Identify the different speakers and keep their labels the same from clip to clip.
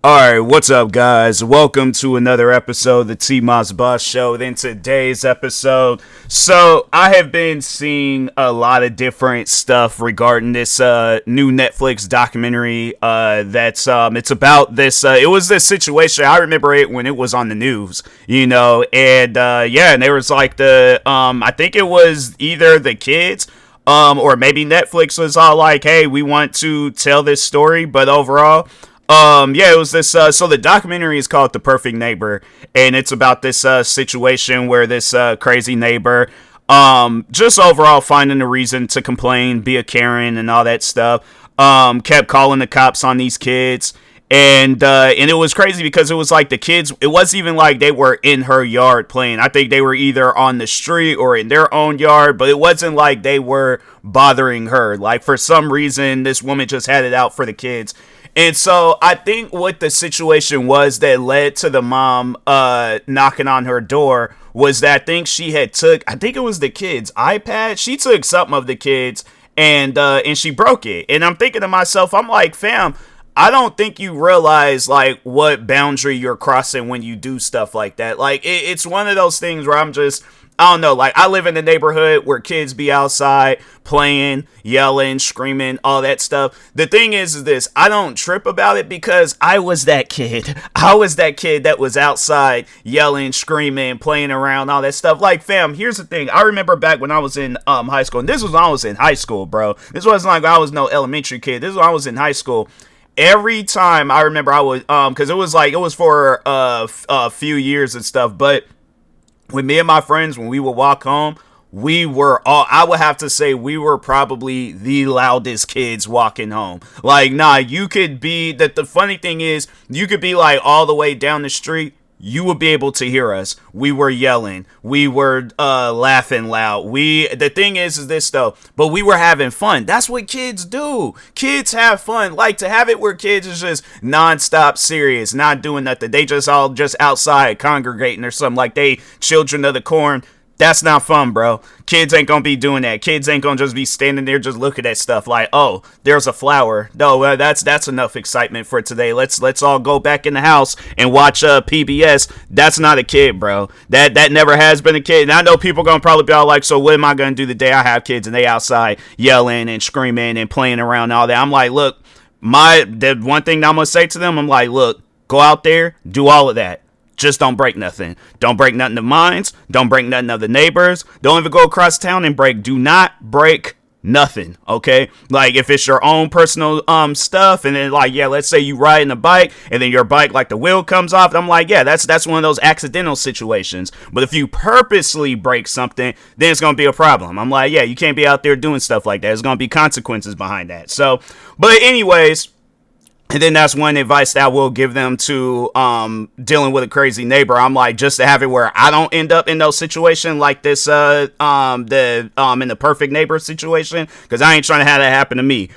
Speaker 1: Alright, what's up, guys? Welcome to another episode of the TMossBoss Show. In today's episode, I have been seeing a lot of different stuff regarding this new Netflix documentary. It's about this. It was this situation. I remember it when it was on the news, and there was like I think it was either the kids. Or maybe Netflix was all like, hey, we want to tell this story, but overall, it was this, so the documentary is called The Perfect Neighbor, and it's about this, situation where this, crazy neighbor, just overall finding a reason to complain, be a Karen and all that stuff, kept calling the cops on these kids. And it was crazy because it was like the kids, it wasn't even like they were in her yard playing. I think they were either on the street or in their own yard, but it wasn't like they were bothering her. Like, for some reason, this woman just had it out for the kids. And so I think what the situation was that led to the mom knocking on her door was that I think it was the kids' iPad. She took something of the kids and she broke it. And I'm thinking to myself, I'm like, fam, I don't think you realize, like, what boundary you're crossing when you do stuff like that. Like, it's one of those things where I don't know, like, I live in a neighborhood where kids be outside playing, yelling, screaming, all that stuff. The thing is this, I don't trip about it because I was that kid. I was that kid that was outside yelling, screaming, playing around, all that stuff. Like, fam, here's the thing. I remember back when I was in high school, and this was when I was in high school, bro. This wasn't like I was no elementary kid. This was when I was in high school. Every time I remember I would, because it was for a few years and stuff, but with me and my friends, when we would walk home, I would have to say we were probably the loudest kids walking home. Like, you could be, the funny thing is, you could be like all the way down the street, you would be able to hear us. We were yelling. We were laughing loud. The thing is this though, but we were having fun. That's what kids do. Kids have fun. Like, to have it where kids is just nonstop serious, not doing nothing. They just all just outside congregating or something, like they children of the corn. That's not fun, bro. Kids ain't gonna be doing that. Kids ain't gonna just be standing there just looking at stuff like, oh, there's a flower. No, that's enough excitement for today. Let's all go back in the house and watch PBS. That's not a kid, bro. That never has been a kid. And I know people gonna probably be all like, so what am I gonna do the day I have kids and they outside yelling and screaming and playing around and all that? I'm like, look, the one thing that I'm gonna say to them, I'm like, look, go out there, do all of that. Just don't break nothing. Don't break nothing of mine. Don't break nothing of the neighbors. Don't even go across town and break. Do not break nothing, okay? Like, if it's your own personal stuff, and then, like, yeah, let's say you riding a bike, and then your bike, like, the wheel comes off, I'm like, yeah, that's one of those accidental situations. But if you purposely break something, then it's gonna be a problem. I'm like, yeah, you can't be out there doing stuff like that. There's gonna be consequences behind that. So, but anyways, and then that's one advice that I will give them to dealing with a crazy neighbor. I'm like, just to have it where I don't end up in those situations like this, in the perfect neighbor situation, because I ain't trying to have that happen to me,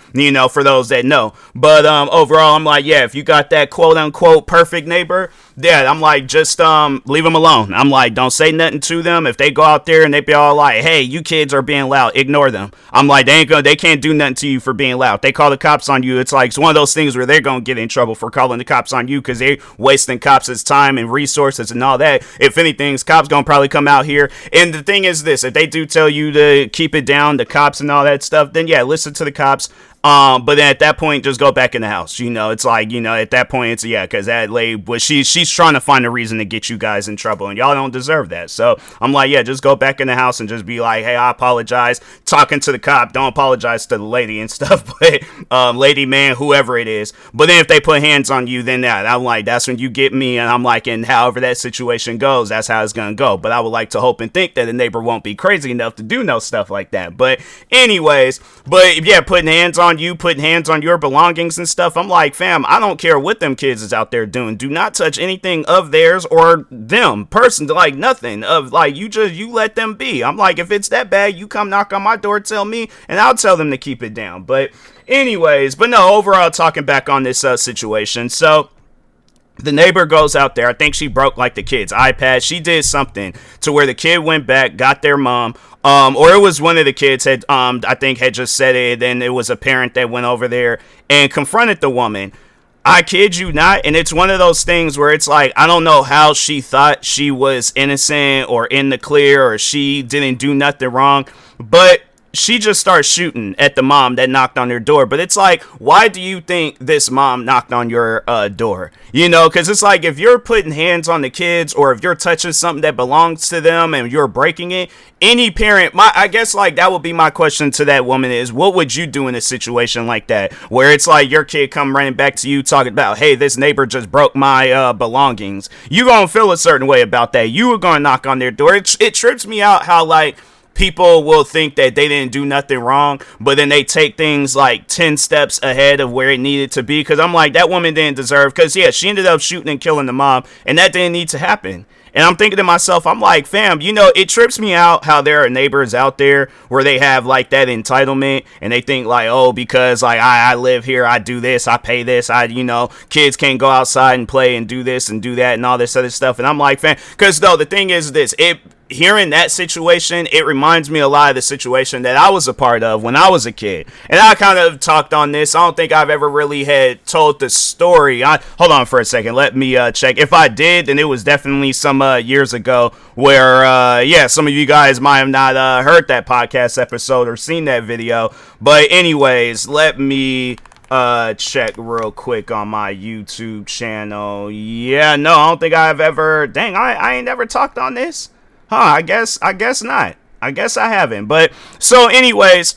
Speaker 1: for those that know. But overall, I'm like, yeah, if you got that quote unquote perfect neighbor, yeah, I'm like, just leave them alone. I'm like, don't say nothing to them. If they go out there and they be all like, hey, you kids are being loud, ignore them. I'm like, they can't do nothing to you for being loud. They call the cops on you. It's like, it's one of those things where they're gonna get in trouble for calling the cops on you because they're wasting cops' time and resources and all that. If anything, cops gonna probably come out here. And the thing is this, if they do tell you to keep it down, the cops and all that stuff, then yeah, listen to the cops. But then at that point, just go back in the house. It's like, at that point, it's, yeah, because that lady, she's trying to find a reason to get you guys in trouble, and y'all don't deserve that. So I'm like, yeah, just go back in the house and just be like, hey, I apologize. Talking to the cop, don't apologize to the lady and stuff, but lady, man, whoever it is. But then if they put hands on you, then I'm like, that's when you get me, and I'm like, and however that situation goes, that's how it's gonna go. But I would like to hope and think that the neighbor won't be crazy enough to do no stuff like that. But anyways, yeah, putting hands on you, putting hands on your belongings and stuff. I'm like, fam, I don't care what them kids is out there doing. Do not touch anything of theirs or them person, like nothing of, like, you let them be. I'm like, if it's that bad, you come knock on my door, tell me, and I'll tell them to keep it down. But anyways, but no, overall, talking back on this situation. So the neighbor goes out there. I think she broke like the kid's iPad. She did something to where the kid went back, got their mom, or it was one of the kids had, I think had just said it. And it was a parent that went over there and confronted the woman. I kid you not, and it's one of those things where it's like, I don't know how she thought she was innocent or in the clear or she didn't do nothing wrong, but she just starts shooting at the mom that knocked on her door. But it's like, why do you think this mom knocked on your door? You know, because it's like, if you're putting hands on the kids or if you're touching something that belongs to them and you're breaking it, any parent, I guess like that would be my question to that woman is, what would you do in a situation like that where it's like your kid come running back to you talking about, hey, this neighbor just broke my belongings? You gonna feel a certain way about that. You were gonna knock on their door. It trips me out how like people will think that they didn't do nothing wrong, but then they take things like 10 steps ahead of where it needed to be. Because I'm like, that woman didn't deserve, because yeah, she ended up shooting and killing the mom, and that didn't need to happen. And I'm thinking to myself, I'm like, fam, you know, it trips me out how there are neighbors out there where they have like that entitlement and they think like, oh, because like I live here, I do this, I pay this, you know, kids can't go outside and play and do this and do that and all this other stuff. And I'm like, fam, because though the thing is this, hearing that situation, it reminds me a lot of the situation that I was a part of when I was a kid. And I kind of talked on this. I don't think I've ever really had told the story. Hold on for a second. Let me check. If I did, then it was definitely some years ago where, yeah, some of you guys might have not heard that podcast episode or seen that video. But anyways, let me check real quick on my YouTube channel. Yeah, no, I don't think I've ever, dang, I ain't never talked on this. I guess not. I guess I haven't. But so anyways,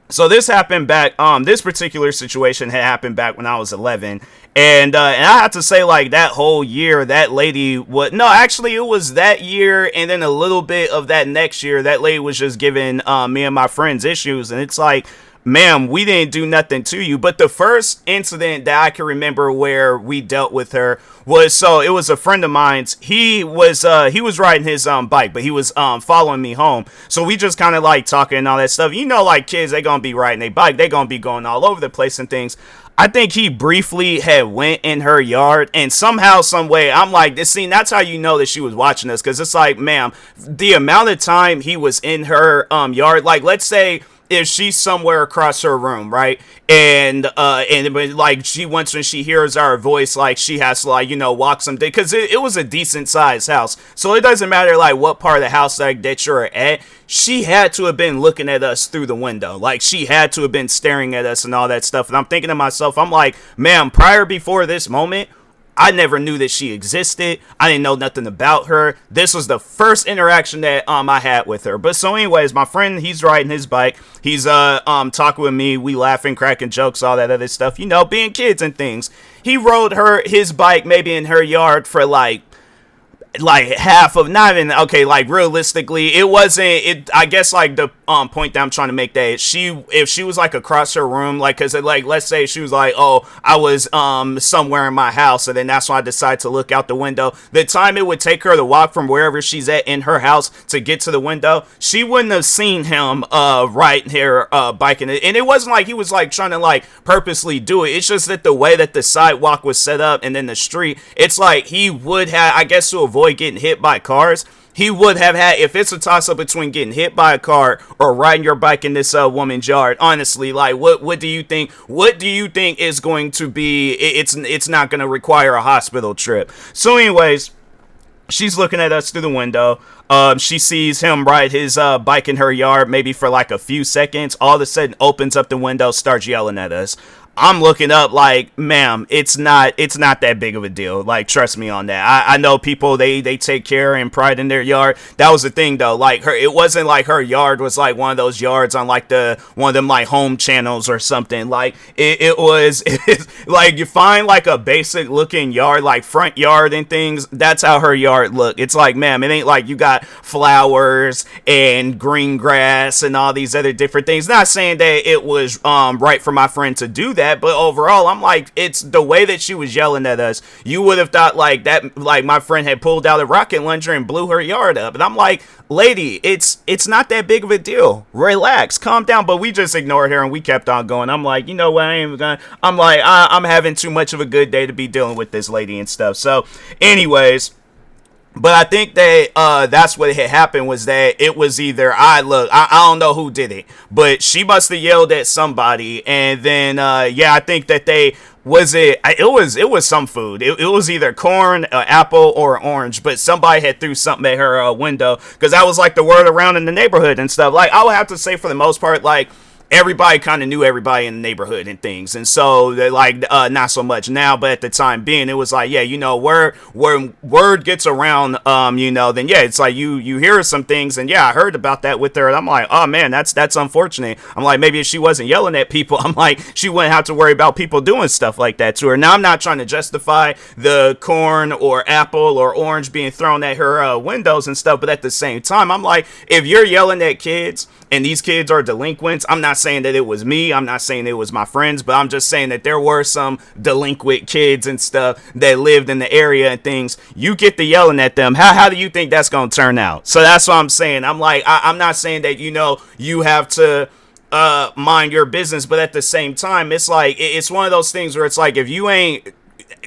Speaker 1: so this happened back, this particular situation had happened back when I was 11. And I have to say, like, that whole year, that lady was, no, actually it was that year. And then a little bit of that next year, that lady was just giving, me and my friends issues. And it's like, ma'am, we didn't do nothing to you. But the first incident that I can remember where we dealt with her was, so it was a friend of mine's. He was riding his bike, but he was following me home. So we just kind of like talking and all that stuff. You know, like kids, they gonna be riding their bike, they gonna be going all over the place and things. I think he briefly had went in her yard, and somehow, some way, I'm like, this scene, that's how you know that she was watching us, because it's like, ma'am, the amount of time he was in her yard, like, let's say if she's somewhere across her room, right? And like once when she hears our voice, like she has to like, you know, walk some day, because it was a decent sized house. So it doesn't matter like what part of the house like that you're at. She had to have been looking at us through the window. Like she had to have been staring at us and all that stuff. And I'm thinking to myself, I'm like, ma'am, before this moment, I never knew that she existed. I didn't know nothing about her. This was the first interaction that I had with her. But so anyways, my friend, he's riding his bike. He's talking with me. We laughing, cracking jokes, all that other stuff. You know, being kids and things. He rode his bike maybe in her yard for like half of, not even, okay, like realistically it wasn't, I guess like the point that I'm trying to make, that if she was like across her room, like, because like let's say she was like, oh, I was somewhere in my house, and then that's why I decided to look out the window. The time it would take her to walk from wherever she's at in her house to get to the window, she wouldn't have seen him right here biking it. And it wasn't like he was like trying to like purposely do it. It's just that the way that the sidewalk was set up and then the street, it's like he would have, I guess, to avoid getting hit by cars, he would have had, if it's a toss up between getting hit by a car or riding your bike in this woman's yard, honestly, like what do you think is going to be, it's not going to require a hospital trip. So anyways, she's looking at us through the window. She sees him ride his bike in her yard maybe for like a few seconds. All of a sudden opens up the window, starts yelling at us. I'm looking up like, ma'am, it's not that big of a deal. Like, trust me on that. I know people, they take care and pride in their yard. That was the thing though. Like it wasn't like her yard was like one of those yards on like one of them like home channels or something. Like it's like you find like a basic looking yard, like front yard and things. That's how her yard looked. It's like, ma'am, it ain't like you got flowers and green grass and all these other different things. Not saying that it was right for my friend to do that, but overall, I'm like, it's the way that she was yelling at us. You would have thought like that, like my friend had pulled out a rocket launcher and blew her yard up. And I'm like, lady, it's not that big of a deal. Relax, calm down. But we just ignored her and we kept on going. I'm like, you know what? I'm like, I'm having too much of a good day to be dealing with this lady and stuff. So, anyways. But I think that that's what had happened, was that it was either, I don't know who did it, but she must have yelled at somebody, and then yeah, I think that they it was some food. It was either corn, apple, or orange, but somebody had threw something at her window, because that was like the word around in the neighborhood and stuff. Like, I would have to say, for the most part, like, everybody kind of knew everybody in the neighborhood and things, and so they like not so much now, but at the time being, it was like, yeah, you know, word gets around, you know, then yeah, it's like you hear some things, and yeah, I heard about that with her, and I'm like, oh man, that's unfortunate. I'm like, maybe if she wasn't yelling at people, I'm like, she wouldn't have to worry about people doing stuff like that to her. Now, I'm not trying to justify the corn or apple or orange being thrown at her windows and stuff, but at the same time, I'm like, if you're yelling at kids and these kids are delinquents, I'm not saying that it was me, I'm not saying it was my friends, but I'm just saying that there were some delinquent kids and stuff that lived in the area and things. You get to yelling at them, how do you think that's gonna turn out? So that's what I'm saying. I'm like, I'm not saying that, you know, you have to mind your business, but at the same time, it's like, it's one of those things where it's like, if you ain't,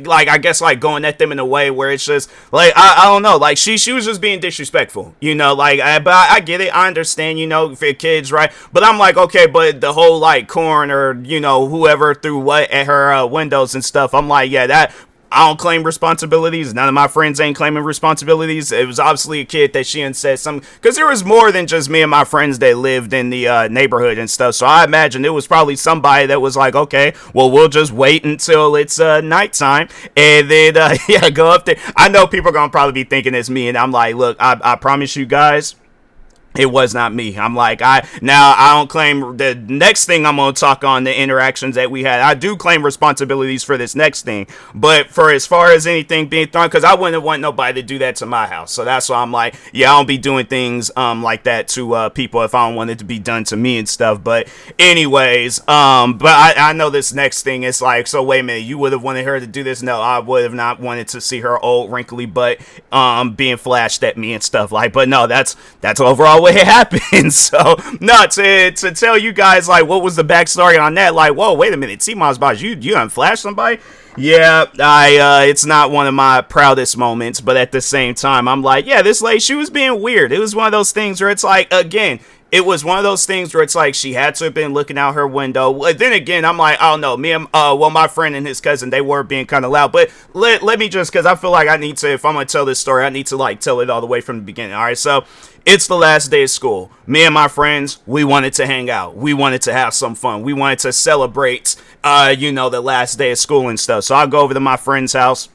Speaker 1: like, I guess, like, going at them in a way where it's just like, I don't know, like, she was just being disrespectful, you know, like, but I get it, I understand, you know, for kids, right? But I'm like, okay, but the whole, like, corn or, you know, whoever threw what at her windows and stuff, I'm like, yeah, that, I don't claim responsibilities. None of my friends ain't claiming responsibilities. It was obviously a kid that she had said something, because there was more than just me and my friends that lived in the neighborhood and stuff. So I imagine it was probably somebody that was like, okay, well, we'll just wait until it's nighttime and then yeah, go up there. I know people are gonna probably be thinking it's me, and I'm like, look, I promise you guys, it was not me. I'm like, I don't claim the next thing I'm going to talk on the interactions that we had. I do claim responsibilities for this next thing, but for as far as anything being thrown, because I wouldn't want nobody to do that to my house. So that's why I'm like, yeah, I don't be doing things like that to people if I don't want it to be done to me and stuff. But anyways, but I know this next thing is like, so wait a minute, you would have wanted her to do this? No, I would have not wanted to see her old wrinkly butt being flashed at me and stuff like. But no, that's overall what it happened. So no, to tell you guys like what was the backstory on that, like, whoa, wait a minute, TMossBoss, you unflashed somebody? Yeah, it's not one of my proudest moments, but at the same time, I'm like, yeah, this lady, she was being weird. It was one of those things where it's like, again, it was one of those things where it's like she had to have been looking out her window. Then again, I'm like, I don't know. Me and my friend and his cousin, they were being kind of loud. But let me just, because I feel like I need to, if I'm gonna tell this story, I need to like tell it all the way from the beginning. All right, so it's the last day of school. Me and my friends, we wanted to hang out. We wanted to have some fun. We wanted to celebrate, you know, the last day of school and stuff. So I go over to my friend's house.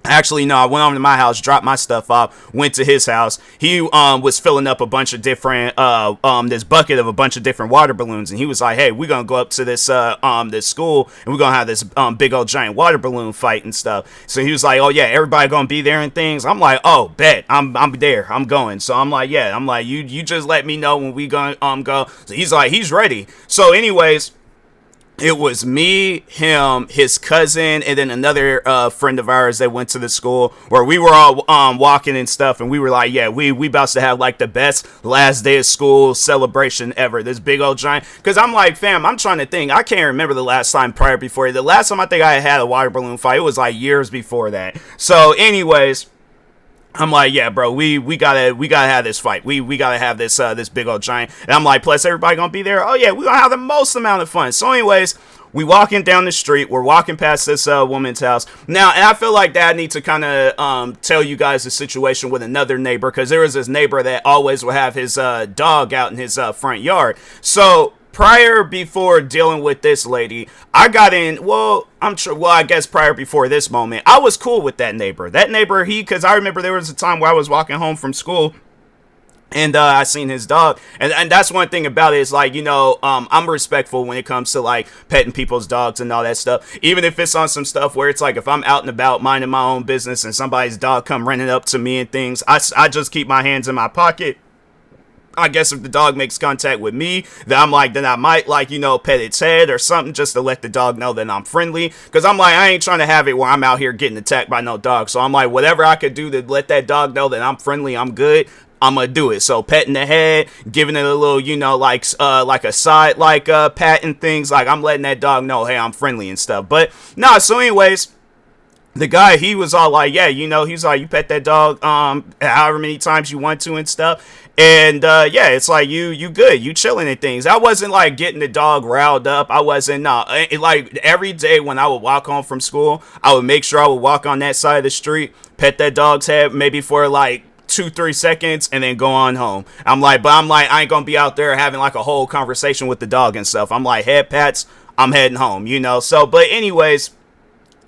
Speaker 1: Actually, no, I went over to my house, dropped my stuff off, went to his house. He was filling up a bunch of different this bucket of a bunch of different water balloons, and he was like, hey, we're gonna go up to this this school, and we're gonna have this big old giant water balloon fight and stuff. So he was like, oh yeah, everybody gonna be there and things. I'm like, oh, bet, I'm there, I'm going. So I'm like, yeah, I'm like, you just let me know when we gonna go. So he's like, he's ready. So anyways, it was me, him, his cousin, and then another friend of ours that went to the school where we were all walking and stuff, and we were like, yeah, we about to have like the best last day of school celebration ever. This big old giant, because I'm like, fam, I'm trying to think, I can't remember the last time prior before. The last time I think I had a water balloon fight, it was like years before that. So anyways, I'm like, yeah, bro, we gotta have this fight. We gotta have this this big old giant. And I'm like, plus everybody gonna be there. Oh yeah, we're gonna have the most amount of fun. So anyways, we walking down the street. We're walking past this woman's house now, and I feel like that I need to kind of tell you guys the situation with another neighbor, because there was this neighbor that always would have his dog out in his front yard. So before dealing with this lady, I got in, I guess prior before this moment, I was cool with that neighbor. Because I remember there was a time where I was walking home from school, and I seen his dog, and that's one thing about it is like, you know, I'm respectful when it comes to like petting people's dogs and all that stuff, even if it's on some stuff where it's like, if I'm out and about minding my own business and somebody's dog come running up to me and things, I just keep my hands in my pocket. I guess if the dog makes contact with me, then I might, like, you know, pet its head or something just to let the dog know that I'm friendly. Because I'm like, I ain't trying to have it where I'm out here getting attacked by no dog. So I'm like, whatever I could do to let that dog know that I'm friendly, I'm good, I'm gonna do it. So petting the head, giving it a little, you know, like a side, pat and things, like I'm letting that dog know, hey, I'm friendly and stuff. But no, so anyways, the guy, he was all like, yeah, he's like, you pet that dog however many times you want to and stuff. And yeah, it's like you good, you chilling and things. I wasn't like getting the dog riled up. I wasn't like every day when I would walk home from school, I would make sure I would walk on that side of the street, pet that dog's head maybe for like 2-3 seconds and then go on home. But I ain't gonna be out there having like a whole conversation with the dog and stuff. I'm like, head pats, I'm heading home. So but anyways,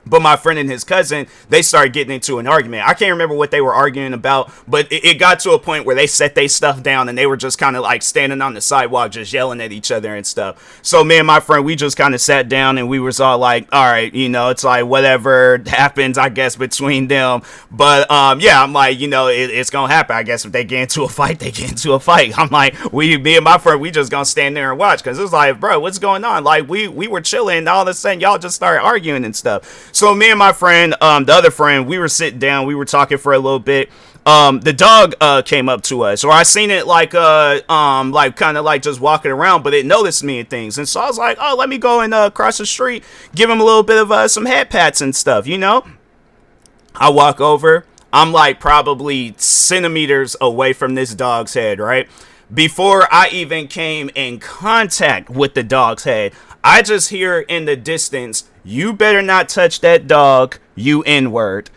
Speaker 1: but my friend and his cousin, they started getting into an argument. I can't remember what they were arguing about, but it got to a point where they set their stuff down and they were just kind of like standing on the sidewalk, just yelling at each other and stuff. So me and my friend, we just kind of sat down and we was all like, all right, it's like whatever happens, I guess, between them. But yeah, I'm like, it's gonna happen. I guess if they get into a fight, they get into a fight. I'm like, me and my friend, we just gonna stand there and watch, because it's like, bro, what's going on? Like we were chilling and all of a sudden y'all just started arguing and stuff. So me and my friend, the other friend, we were sitting down, we were talking for a little bit. The dog came up to us, or I seen it like kind of like just walking around, but it noticed me and things, and so I was like, oh, let me go and cross the street, give him a little bit of some head pats and stuff. I walk over, I'm like probably centimeters away from this dog's head, right? Before I even came in contact with the dog's head, I just hear in the distance, you better not touch that dog, you N-word.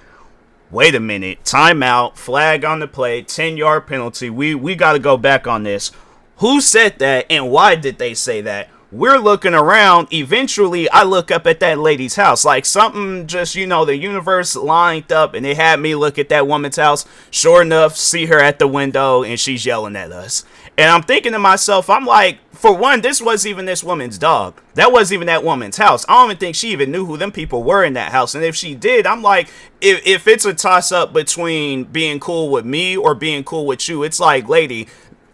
Speaker 1: Wait a minute, timeout, flag on the play, 10-yard penalty. We got to go back on this. Who said that and why did they say that? We're looking around. Eventually, I look up at that lady's house. Like something just, the universe lined up and it had me look at that woman's house. Sure enough, see her at the window and she's yelling at us. And I'm thinking to myself, I'm like, for one, this wasn't even this woman's dog. That wasn't even that woman's house. I don't even think she even knew who them people were in that house. And if she did, I'm like, if it's a toss up between being cool with me or being cool with you, it's like, lady,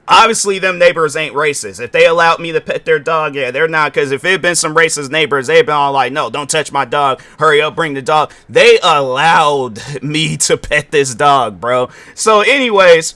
Speaker 1: obviously them neighbors ain't racist. If they allowed me to pet their dog, yeah, they're not. Because if it had been some racist neighbors, they'd been all like, no, don't touch my dog. Hurry up, bring the dog. They allowed me to pet this dog, bro. So anyways,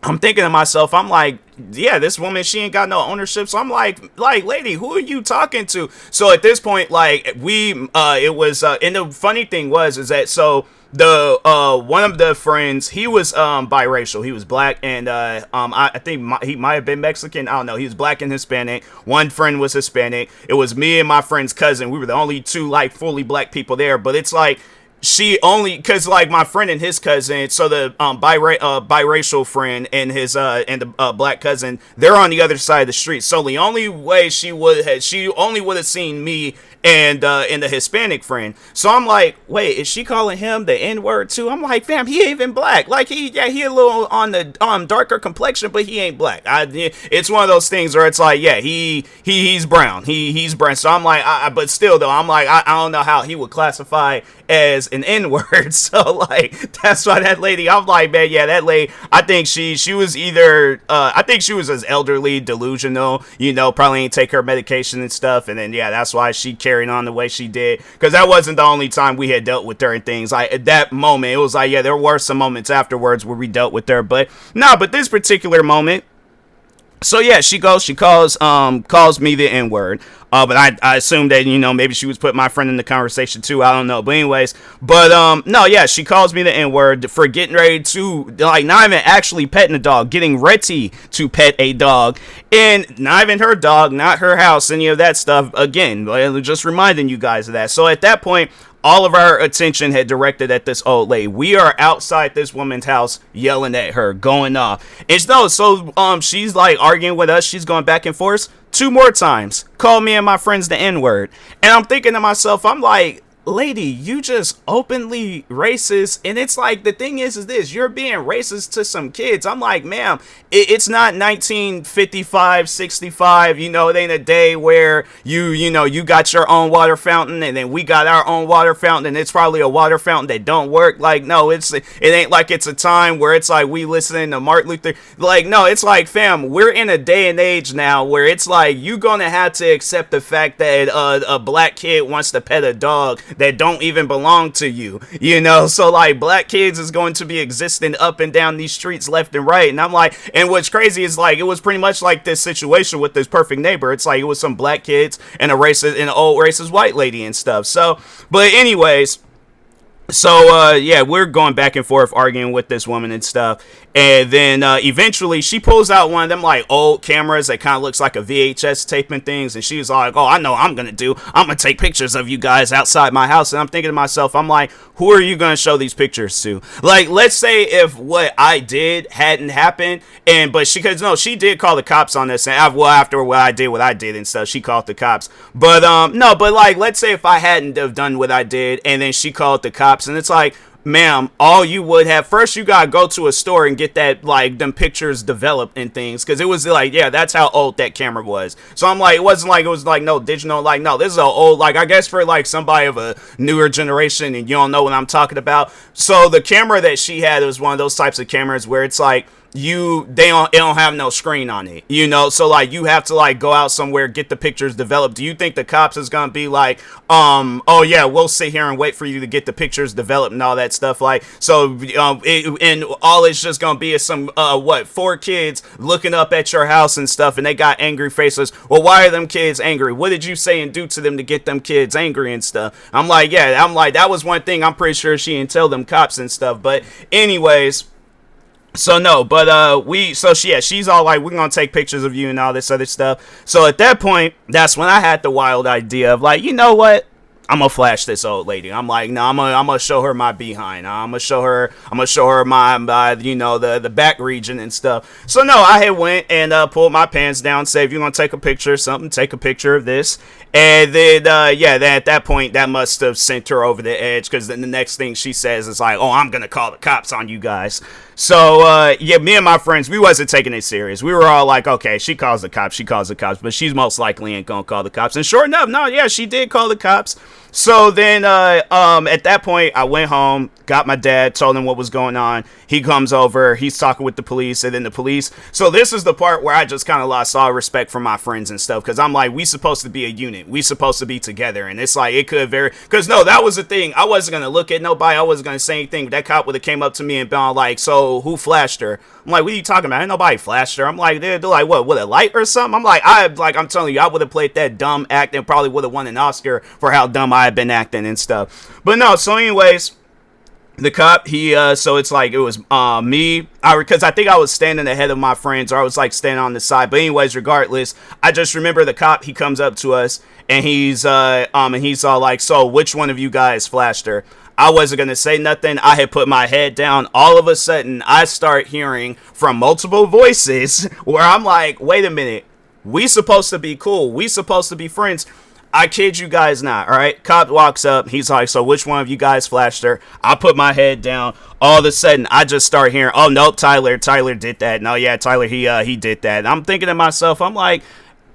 Speaker 1: I'm thinking to myself, I'm like, yeah, this woman, she ain't got no ownership. So I'm like, lady, who are you talking to? So at this point, like, and the funny thing is that, so the one of the friends, he was biracial. He was black, and I think he might have been Mexican. I don't know. He was black and Hispanic. One friend was Hispanic. It was me and my friend's cousin. We were the only two like fully black people there. But it's like, because like my friend and his cousin, so the biracial friend and his and the black cousin, they're on the other side of the street. So the only way she only would have seen me and the Hispanic friend. So I'm like, wait, is she calling him the N-word too? I'm like, fam, he ain't even black. Like he a little on the darker complexion, but he ain't black. It's one of those things where it's like, yeah, he's brown. He's brown. So I'm like, but still though, I'm like, I don't know how he would classify as an N-word. So like, that's why that lady, I'm like, man, yeah, that lady, I think she was either I think she was as elderly, delusional, probably ain't take her medication and stuff, and then yeah, that's why she carried on the way she did, because that wasn't the only time we had dealt with her and things. Like at that moment, it was like, yeah, there were some moments afterwards where we dealt with her, but but this particular moment, so yeah, she calls me the N-word. But I assumed that, maybe she was putting my friend in the conversation too. I don't know. But anyways, no, yeah, she calls me the N-word for getting ready to, like, not even actually petting a dog, getting ready to pet a dog, and not even her dog, not her house, any of that stuff. Again, just reminding you guys of that. So at that point, all of our attention had directed at this old lady. We are outside this woman's house yelling at her, going off. And so she's like arguing with us. She's going back and forth 2 more times. Call me and my friends the N-word. And I'm thinking to myself, I'm like, lady, you just openly racist. And it's like, the thing is this, you're being racist to some kids. I'm like, ma'am, it's not 1955, 65, it ain't a day where you got your own water fountain and then we got our own water fountain and it's probably a water fountain that don't work. Like, no, it ain't like it's a time where it's like we listening to Martin Luther. Like, no, it's like, fam, we're in a day and age now where it's like you gonna have to accept the fact that a black kid wants to pet a dog that don't even belong to you, so like black kids is going to be existing up and down these streets left and right. And I'm like, and what's crazy is like, it was pretty much like this situation with this perfect neighbor. It's like, it was some black kids and an old racist white lady and stuff. So, but anyways, So yeah, we're going back and forth arguing with this woman and stuff, and then eventually she pulls out one of them like old cameras that kind of looks like a VHS tape and things, and she's like, oh, I know what I'm gonna take pictures of you guys outside my house. And I'm thinking to myself, I'm like, who are you gonna show these pictures to? Like, let's say if what I did hadn't happened, but she did call the cops on this, and after what I did and stuff, she called the cops. But no, but like, let's say if I hadn't have done what I did, and then she called the cops, and it's like, ma'am, all you would have first, you gotta go to a store and get that, like, them pictures developed and things, because it was like, yeah, that's how old that camera was. So I'm like, it wasn't like it was like no digital, like, no, this is an old, like, I guess for like somebody of a newer generation and you don't know what I'm talking about. So the camera that she had was one of those types of cameras where it's like, it don't have no screen on it, so like you have to like go out somewhere, get the pictures developed. Do you think the cops is gonna be like, oh yeah, we'll sit here and wait for you to get the pictures developed and all that stuff? Like, so and all it's just gonna be is some 4 kids looking up at your house and stuff, and they got angry faces. Well, why are them kids angry? What did you say and do to them to get them kids angry and stuff? I'm like, that was one thing I'm pretty sure she didn't tell them cops and stuff. But anyways, so no, but she's all like, we're gonna take pictures of you and all this other stuff. So at that point, that's when I had the wild idea of like, you know what? I'm gonna flash this old lady. I'm like, no, I'm gonna show her my behind. I'm gonna show her my the back region and stuff. So no, I had went and pulled my pants down, said, if you're gonna take a picture of something, take a picture of this. And then then at that point, that must have sent her over the edge, because then the next thing she says is like, oh, I'm gonna call the cops on you guys. So me and my friends, we wasn't taking it serious. We were all like, okay, she calls the cops, but she's most likely ain't gonna call the cops. And sure enough, no, yeah, she did call the cops. So then at that point, I went home, got my dad, told him what was going on. He comes over, he's talking with the police, and then the police. So this is the part where I just kind of lost all respect for my friends and stuff, because I'm like, we supposed to be a unit. We supposed to be together. And it's like, it could because no, that was the thing. I wasn't going to look at nobody. I wasn't going to say anything. That cop would have came up to me and been like, so who flashed her? I'm like, what are you talking about? Ain't nobody flashed her. I'm like, they're like, what, with a light or something? I'm like, I'm telling you, I would have played that dumb act and probably would have won an Oscar for how dumb I had been acting and stuff. But no, so anyways, the cop, so it's like, it was me, because I think I was standing ahead of my friends, or I was like standing on the side. But anyways, regardless, I just remember the cop, he comes up to us, and he's all like, so which one of you guys flashed her? I wasn't going to say nothing. I had put my head down. All of a sudden, I start hearing from multiple voices where I'm like, wait a minute. We supposed to be cool. We supposed to be friends. I kid you guys not, all right? Cop walks up. He's like, so which one of you guys flashed her? I put my head down. All of a sudden, I just start hearing, oh, nope, Tyler did that. No, yeah, Tyler, he did that. I'm thinking to myself, I'm like,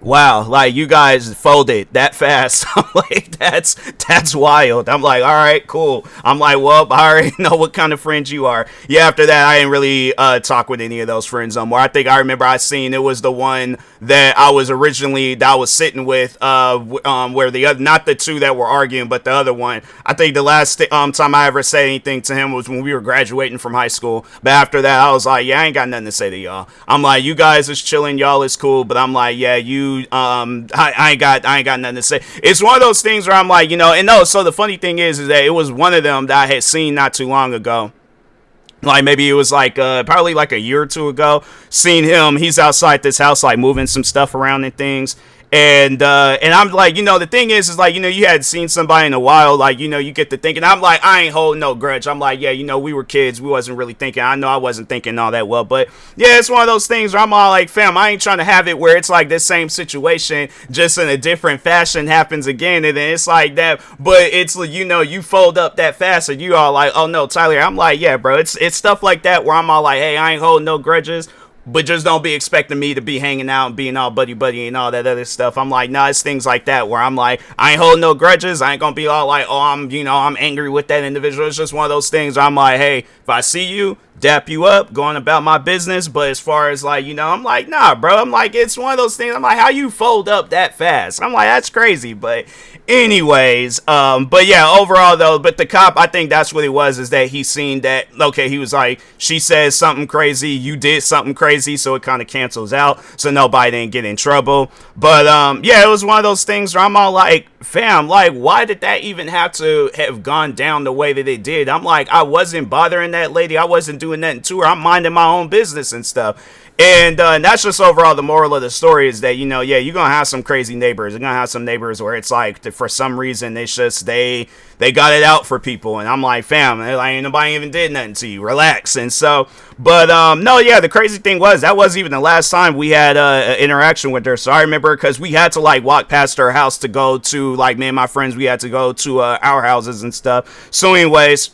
Speaker 1: wow, like, you guys folded that fast. I'm like, that's wild. I'm like, all right, cool. I'm like, well, I already know what kind of friends you are. Yeah, after that, I didn't really talk with any of those friends no more. I think I remember I seen it was the one that I was sitting with, where the other, not the two that were arguing, but the other one. I think the last time I ever said anything to him was when we were graduating from high school. But after that, I was like, yeah, I ain't got nothing to say to y'all. I'm like, you guys is chilling, y'all is cool, but I'm like, yeah, I ain't got nothing to say. It's one of those things where I'm like, and no, so the funny thing is that it was one of them that I had seen not too long ago. Like, maybe it was like probably like a year or two ago. Seen him, he's outside this house, like moving some stuff around and things. And I'm like, the thing is like, you had seen somebody in a while, like, you get to thinking, I'm like, I ain't holding no grudge. I'm like, yeah, we were kids. We wasn't really thinking. I know I wasn't thinking all that well, but yeah, it's one of those things where I'm all like, fam, I ain't trying to have it where it's like this same situation, just in a different fashion happens again. And then it's like that, but it's, you fold up that fast and you all like, oh no, Tyler. I'm like, yeah, bro, it's stuff like that where I'm all like, hey, I ain't holding no grudges. But just don't be expecting me to be hanging out and being all buddy and all that other stuff. I'm like, nah, it's things like that where I'm like, I ain't holding no grudges. I ain't gonna be all like, oh, I'm angry with that individual. It's just one of those things where I'm like, hey, if I see you, dap you up, going about my business. But as far as like, I'm like, nah, bro. I'm like, it's one of those things. I'm like, how you fold up that fast? I'm like, that's crazy. But anyways, but yeah, overall though, but the cop, I think that's what it was, is that he seen that, okay, he was like, she says something crazy, you did something crazy, so it kind of cancels out, so nobody didn't get in trouble. But yeah, it was one of those things where I'm all like, fam, like, why did that even have to have gone down the way that it did? I'm like, I wasn't bothering that lady. I wasn't doing nothing to her. I'm minding my own business and stuff. And that's just overall the moral of the story is that, yeah, you're going to have some crazy neighbors. You're going to have some neighbors where it's like, for some reason, it's just they got it out for people. And I'm like, fam, like, ain't nobody even did nothing to you. Relax. And so, but no, yeah, the crazy thing was that wasn't even the last time we had an interaction with her. So I remember because we had to like walk past her house to go to, like, me and my friends, we had to go to our houses and stuff. So anyways,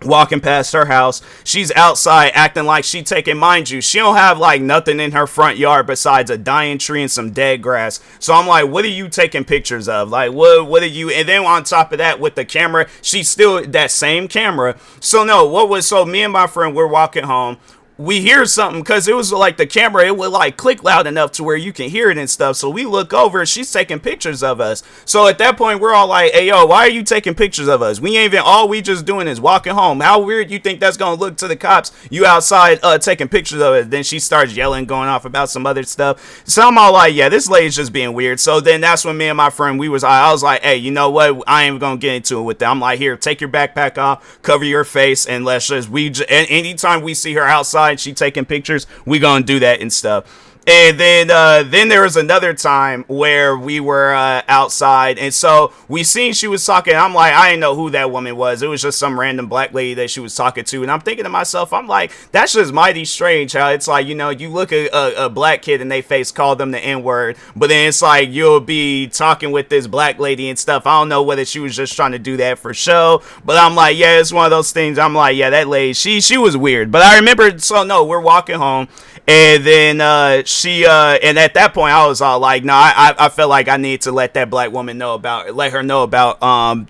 Speaker 1: walking past her house, she's outside acting like she taking, mind you, she don't have like nothing in her front yard besides a dying tree and some dead grass. So I'm like, what are you taking pictures of? Like, what are you? And then on top of that, with the camera, she's still that same camera. So no, so me and my friend, we're walking home. We hear something because it was like the camera, it would like click loud enough to where you can hear it and stuff. So we look over, she's taking pictures of us. So at that point, we're all like, hey, yo, why are you taking pictures of us? We ain't even, all we just doing is walking home. How weird you think that's going to look to the cops? You outside taking pictures of it. Then she starts yelling, going off about some other stuff. So I'm all like, yeah, this lady's just being weird. So then that's when me and my friend, I was like, hey, you know what? I ain't going to get into it with that. I'm like, here, take your backpack off, cover your face, and let's just, anytime we see her outside, she taking pictures, we gonna do that and stuff. And then there was another time where we were outside, and so we seen she was talking. I'm like, I didn't know who that woman was. It was just some random black lady that she was talking to, and I'm thinking to myself, I'm like, that's just mighty strange how it's like, you look at a black kid and they face call them the N-word, but then it's like you'll be talking with this black lady and stuff. I don't know whether she was just trying to do that for show, but I'm like, yeah, it's one of those things. I'm like, yeah, that lady, she was weird. But I remember, so no, we're walking home. And then she and at that point I was all like, no, I felt like I need to let that black woman let her know about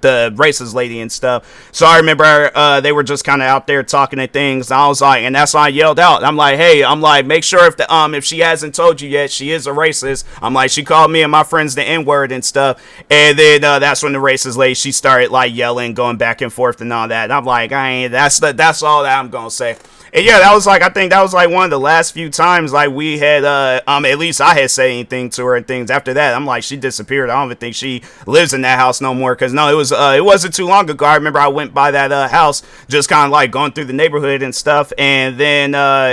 Speaker 1: the racist lady and stuff. So I remember they were just kind of out there talking and things. And I was like, and that's why I yelled out. I'm like, hey, make sure if she hasn't told you yet, she is a racist. I'm like, she called me and my friends the N-word and stuff. And then that's when the racist lady, she started like yelling, going back and forth and all that. And I'm like, that's all that I'm gonna say. And yeah, I think that was like one of the last few times like we had at least I had said anything to her and things. After that, I'm like, she disappeared. I don't even think she lives in that house no more, because no, it wasn't too long ago. I remember I went by that house, just kind of like going through the neighborhood and stuff, and then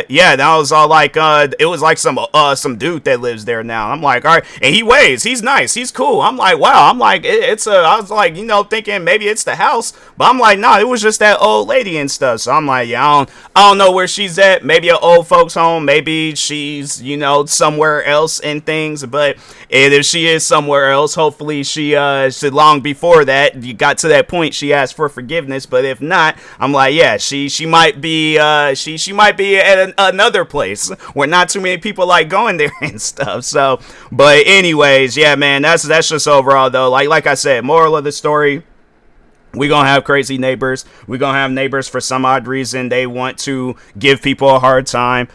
Speaker 1: yeah, that was all like it was like some dude that lives there now. I'm like, all right, and he's nice, he's cool. I'm like, wow. I'm like, I was like, thinking maybe it's the house, but I'm like, nah, it was just that old lady and stuff. So I'm like, yeah, I don't know where she's at. Maybe an old folks home, maybe she's somewhere else and things. But if she is somewhere else, hopefully she long before that you got to that point she asked for forgiveness. But if not, I'm like, yeah, she might be she might be at another place where not too many people like going there and stuff. So but anyways, yeah, man, that's just overall though, like I said, moral of the story, we're going to have crazy neighbors. We're going to have neighbors for some odd reason. They want to give people a hard time.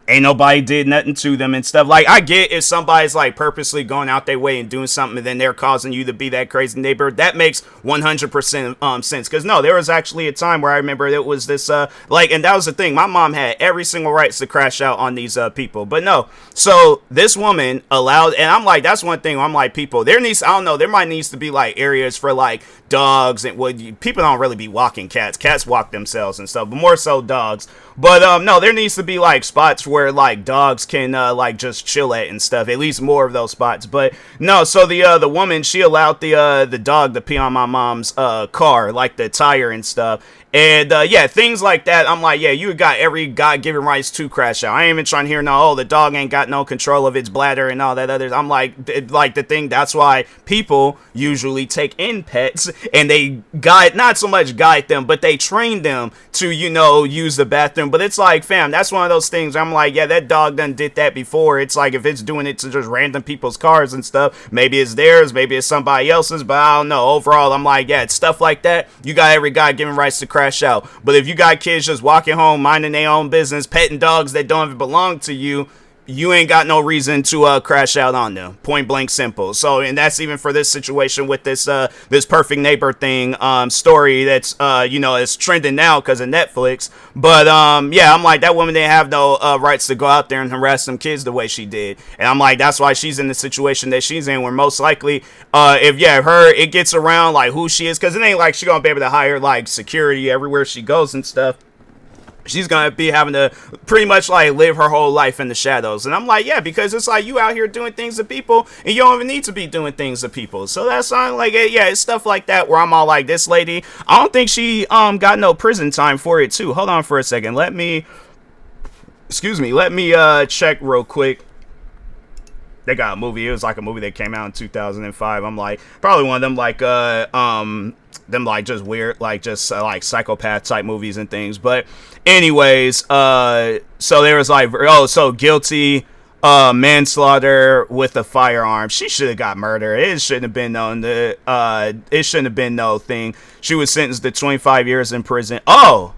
Speaker 1: Ain't nobody did nothing to them and stuff. Like, I get if somebody's like purposely going out their way and doing something and then they're causing you to be that crazy neighbor. That makes 100% sense. Because no, there was actually a time where I remember it was this and that was the thing. My mom had every single rights to crash out on these people. But no, so this woman allowed, and I'm like, that's one thing. I'm like, people, there might needs to be like areas for like dogs, and people don't really be walking cats. Cats walk themselves and stuff, but more so dogs. But no, there needs to be like spots where like dogs can like just chill at and stuff. At least more of those spots. But no, so the woman, she allowed the dog to pee on my mom's car, like the tire and stuff. And yeah, things like that. I'm like, yeah, you got every God-given rights to crash out. I ain't even trying to hear the dog ain't got no control of its bladder and all that others. I'm like the thing. That's why people usually take in pets and they not so much guide them, but they train them to use the bathroom. But it's like, fam, that's one of those things. I'm like, yeah, that dog done did that before. It's like if it's doing it to just random people's cars and stuff, maybe it's theirs, maybe it's somebody else's. But I don't know. Overall, I'm like, yeah, it's stuff like that. You got every God-given rights to crash out. But if you got kids just walking home, minding their own business, petting dogs that don't even belong to you, you ain't got no reason to crash out on them. Point blank simple. So, and that's even for this situation with this perfect neighbor thing story that's it's trending now because of Netflix. But yeah, I'm like, that woman didn't have no rights to go out there and harass some kids the way she did. And I'm like, that's why she's in the situation that she's in, where most likely if it gets around like who she is, because it ain't like she gonna be able to hire like security everywhere she goes and stuff. She's gonna be having to pretty much like live her whole life in the shadows. And I'm like, yeah, because it's like you out here doing things to people and you don't even need to be doing things to people. So that's like, yeah, it's stuff like that where I'm all like, this lady, I don't think she got no prison time for it too. Hold on for a second. Let me check real quick. They got a movie. It was like a movie that came out in 2005. I'm like, probably one of them like them like just weird, like just like psychopath type movies and things. But anyways, so there was like, so guilty manslaughter with a firearm. She should have got murder. It shouldn't have been it shouldn't have been no thing. She was sentenced to 25 years in prison. Oh,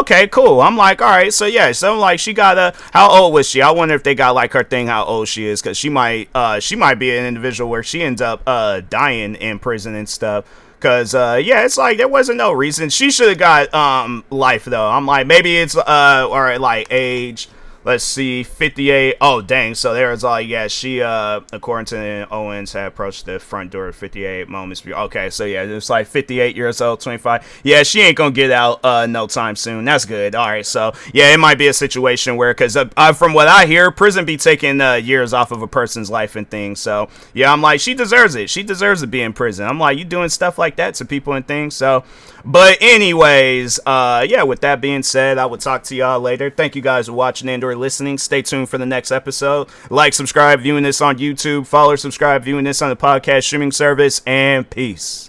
Speaker 1: okay, cool. I'm like, all right, so yeah, so like she got how old was she? I wonder if they got like her thing how old she is, because she might be an individual where she ends up dying in prison and stuff. Cause yeah, it's like there wasn't no reason. She should have got life though. I'm like, maybe it's all right, like age. Let's see, 58. Oh, dang. So there's like, yeah, she, according to Owens, had approached the front door at 58 moments. Okay, so yeah, it's like 58 years old, 25. Yeah, she ain't gonna get out no time soon. That's good. All right, so yeah, it might be a situation where, because from what I hear, prison be taking years off of a person's life and things. So yeah, I'm like, she deserves it. She deserves to be in prison. I'm like, you doing stuff like that to people and things. So, but anyways, yeah, with that being said, I will talk to y'all later. Thank you guys for watching and/or listening. Stay tuned for the next episode. Like, subscribe, viewing this on YouTube. Follow, subscribe, viewing this on the podcast streaming service. And peace.